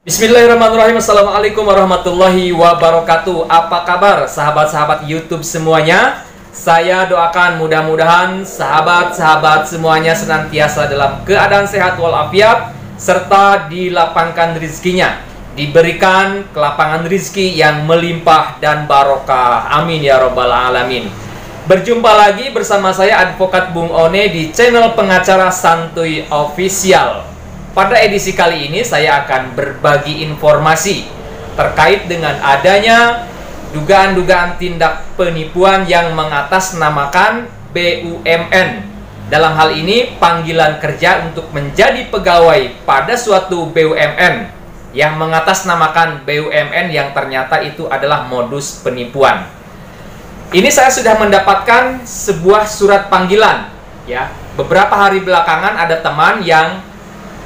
Bismillahirrahmanirrahim. Assalamualaikum warahmatullahi wabarakatuh. Apa kabar sahabat-sahabat YouTube semuanya? Saya doakan mudah-mudahan sahabat-sahabat semuanya senantiasa dalam keadaan sehat walafiat, serta dilapangkan rezekinya, diberikan kelapangan rezeki yang melimpah dan barokah. Amin ya robbal alamin. Berjumpa lagi bersama saya Advokat Bung One di channel pengacara Santuy Official. Pada edisi kali ini saya akan berbagi informasi terkait dengan adanya dugaan-dugaan tindak penipuan yang mengatasnamakan BUMN. Dalam hal ini panggilan kerja untuk menjadi pegawai pada suatu BUMN yang mengatasnamakan BUMN yang ternyata itu adalah modus penipuan. Ini saya sudah mendapatkan sebuah surat panggilan ya. Beberapa hari belakangan ada teman yang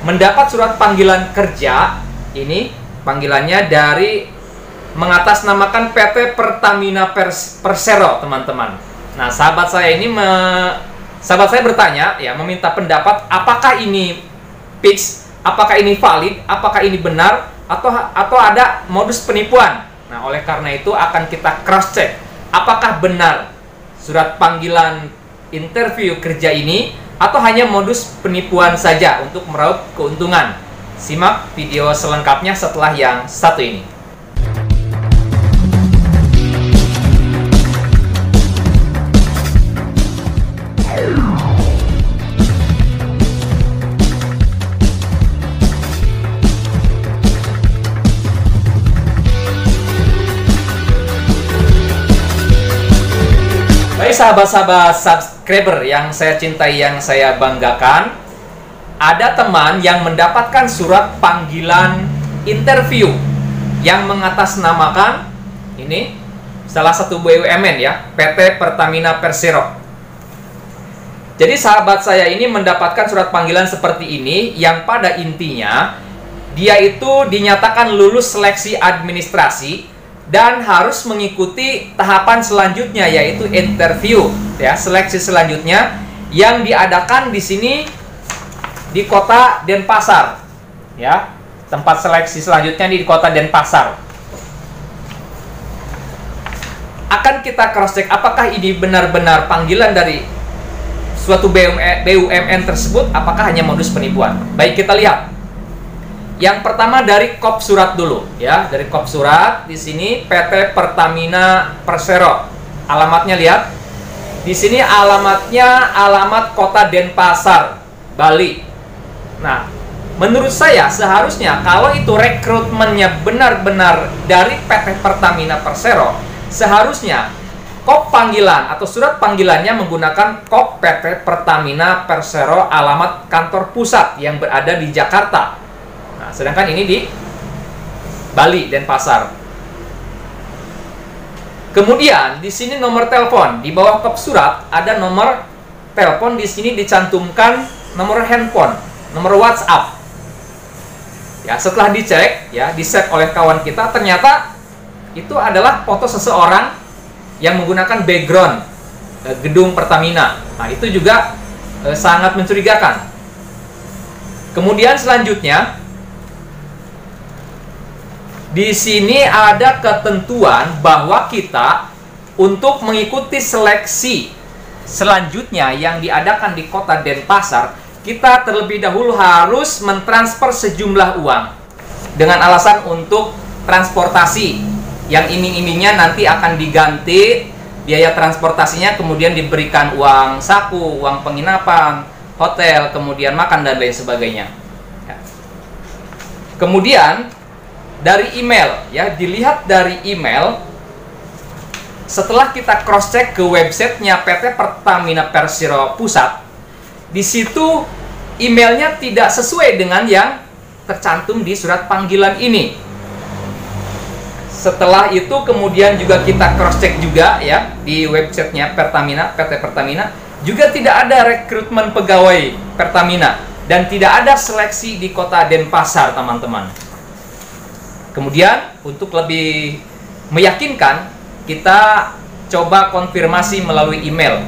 mendapat surat panggilan kerja. Ini panggilannya dari mengatasnamakan PT Pertamina Persero, teman-teman. Nah, sahabat saya bertanya ya, meminta pendapat apakah ini fix, apakah ini valid, apakah ini benar atau ada modus penipuan. Nah, oleh karena itu akan kita cross check apakah benar surat panggilan interview kerja ini atau hanya modus penipuan saja untuk meraup keuntungan. Simak video selengkapnya setelah yang satu ini. Baik sahabat-sahabat subscriber yang saya cintai, yang saya banggakan, ada teman yang mendapatkan surat panggilan interview yang mengatasnamakan ini salah satu BUMN ya, PT Pertamina Persero. Jadi sahabat saya ini mendapatkan surat panggilan seperti ini yang pada intinya dia itu dinyatakan lulus seleksi administrasi dan harus mengikuti tahapan selanjutnya, yaitu interview ya, seleksi selanjutnya yang diadakan di sini di kota Denpasar ya. Tempat seleksi selanjutnya di kota Denpasar. Akan kita cross check apakah ini benar-benar panggilan dari suatu BUMN tersebut, apakah hanya modus penipuan. Baik, kita lihat. Yang pertama dari kop surat dulu ya, dari kop surat di sini PT Pertamina Persero. Alamatnya lihat. Di sini alamatnya alamat Kota Denpasar, Bali. Nah, menurut saya seharusnya kalau itu rekrutmennya benar-benar dari PT Pertamina Persero, seharusnya kop panggilan atau surat panggilannya menggunakan kop PT Pertamina Persero alamat kantor pusat yang berada di Jakarta. Nah, sedangkan ini di Bali, Denpasar. Kemudian di sini nomor telepon, di bawah kop surat ada nomor telepon, di sini dicantumkan nomor handphone, nomor WhatsApp. Ya, setelah dicek ya, di-save oleh kawan kita, ternyata itu adalah foto seseorang yang menggunakan background gedung Pertamina. Nah, itu juga sangat mencurigakan. Kemudian selanjutnya di sini ada ketentuan bahwa kita untuk mengikuti seleksi selanjutnya yang diadakan di kota Denpasar, kita terlebih dahulu harus mentransfer sejumlah uang dengan alasan untuk transportasi yang iming-imingnya nanti akan diganti biaya transportasinya, kemudian diberikan uang saku, uang penginapan, hotel, kemudian makan dan lain sebagainya. Kemudian dari email ya, dilihat dari email setelah kita cross check ke websitenya PT Pertamina Persero Pusat, di situ emailnya tidak sesuai dengan yang tercantum di surat panggilan ini. Setelah itu kemudian juga kita cross check juga ya di websitenya Pertamina, PT Pertamina juga tidak ada rekrutmen pegawai Pertamina dan tidak ada seleksi di kota Denpasar, teman-teman. Kemudian untuk lebih meyakinkan, kita coba konfirmasi melalui email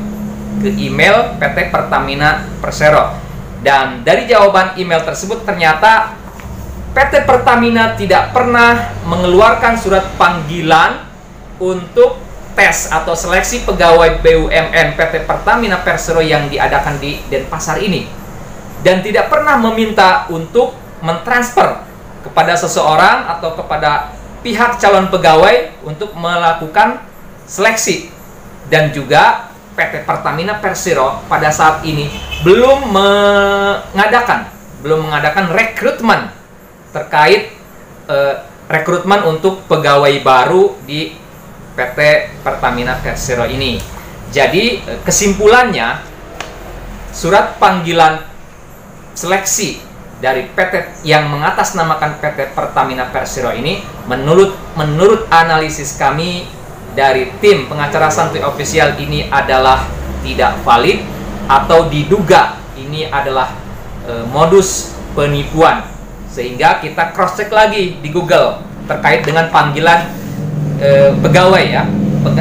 ke email PT Pertamina Persero. Dan dari jawaban email tersebut ternyata PT Pertamina tidak pernah mengeluarkan surat panggilan untuk tes atau seleksi pegawai BUMN PT Pertamina Persero yang diadakan di Denpasar ini, dan tidak pernah meminta untuk mentransfer kepada seseorang atau kepada pihak calon pegawai untuk melakukan seleksi. Dan juga PT Pertamina Persero pada saat ini belum mengadakan rekrutmen terkait rekrutmen untuk pegawai baru di PT Pertamina Persero ini. Jadi kesimpulannya, surat panggilan seleksi dari PT yang mengatasnamakan PT Pertamina Persero ini menurut analisis kami dari tim pengacara Santuy Official ini adalah tidak valid, atau diduga ini adalah modus penipuan. Sehingga kita cross check lagi di Google terkait dengan panggilan pegawai ya,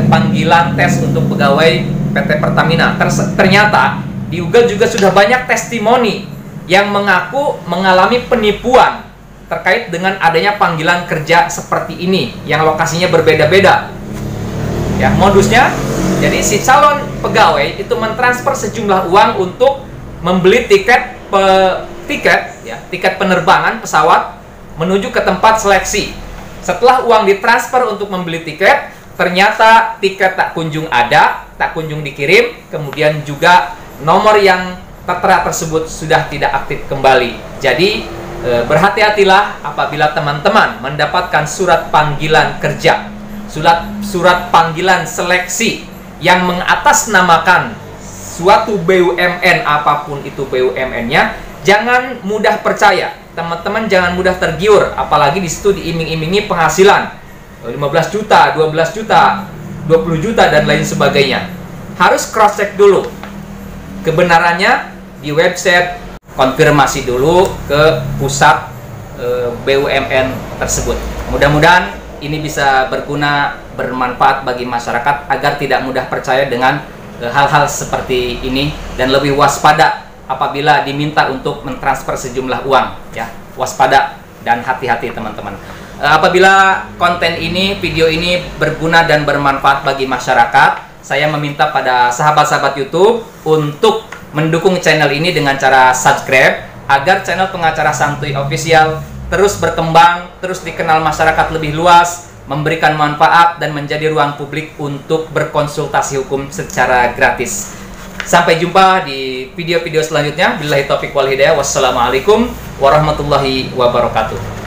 panggilan tes untuk pegawai PT Pertamina. Ternyata di Google juga sudah banyak testimoni yang mengaku mengalami penipuan terkait dengan adanya panggilan kerja seperti ini yang lokasinya berbeda-beda. Ya, modusnya, jadi si calon pegawai itu mentransfer sejumlah uang untuk membeli tiket penerbangan pesawat menuju ke tempat seleksi. Setelah uang ditransfer untuk membeli tiket, ternyata tiket tak kunjung ada, tak kunjung dikirim, kemudian juga nomor yang tertera tersebut sudah tidak aktif kembali. Jadi berhati-hatilah apabila teman-teman mendapatkan surat panggilan kerja, surat panggilan seleksi yang mengatasnamakan suatu BUMN, apapun itu BUMN-nya, jangan mudah percaya. Teman-teman jangan mudah tergiur, apalagi di situ diiming-imingi penghasilan 15 juta, 12 juta, 20 juta dan lain sebagainya. Harus cross check dulu kebenarannya di website, konfirmasi dulu ke pusat BUMN tersebut. Mudah-mudahan ini bisa berguna, bermanfaat bagi masyarakat agar tidak mudah percaya dengan hal-hal seperti ini dan lebih waspada apabila diminta untuk mentransfer sejumlah uang, ya. Waspada dan hati-hati teman-teman. Apabila konten ini, video ini berguna dan bermanfaat bagi masyarakat, saya meminta pada sahabat-sahabat YouTube untuk mendukung channel ini dengan cara subscribe agar channel pengacara Santuy Official terus berkembang, terus dikenal masyarakat lebih luas, memberikan manfaat dan menjadi ruang publik untuk berkonsultasi hukum secara gratis. Sampai jumpa di video-video selanjutnya. Billahi taufiq wal hidayah. Wassalamualaikum warahmatullahi wabarakatuh.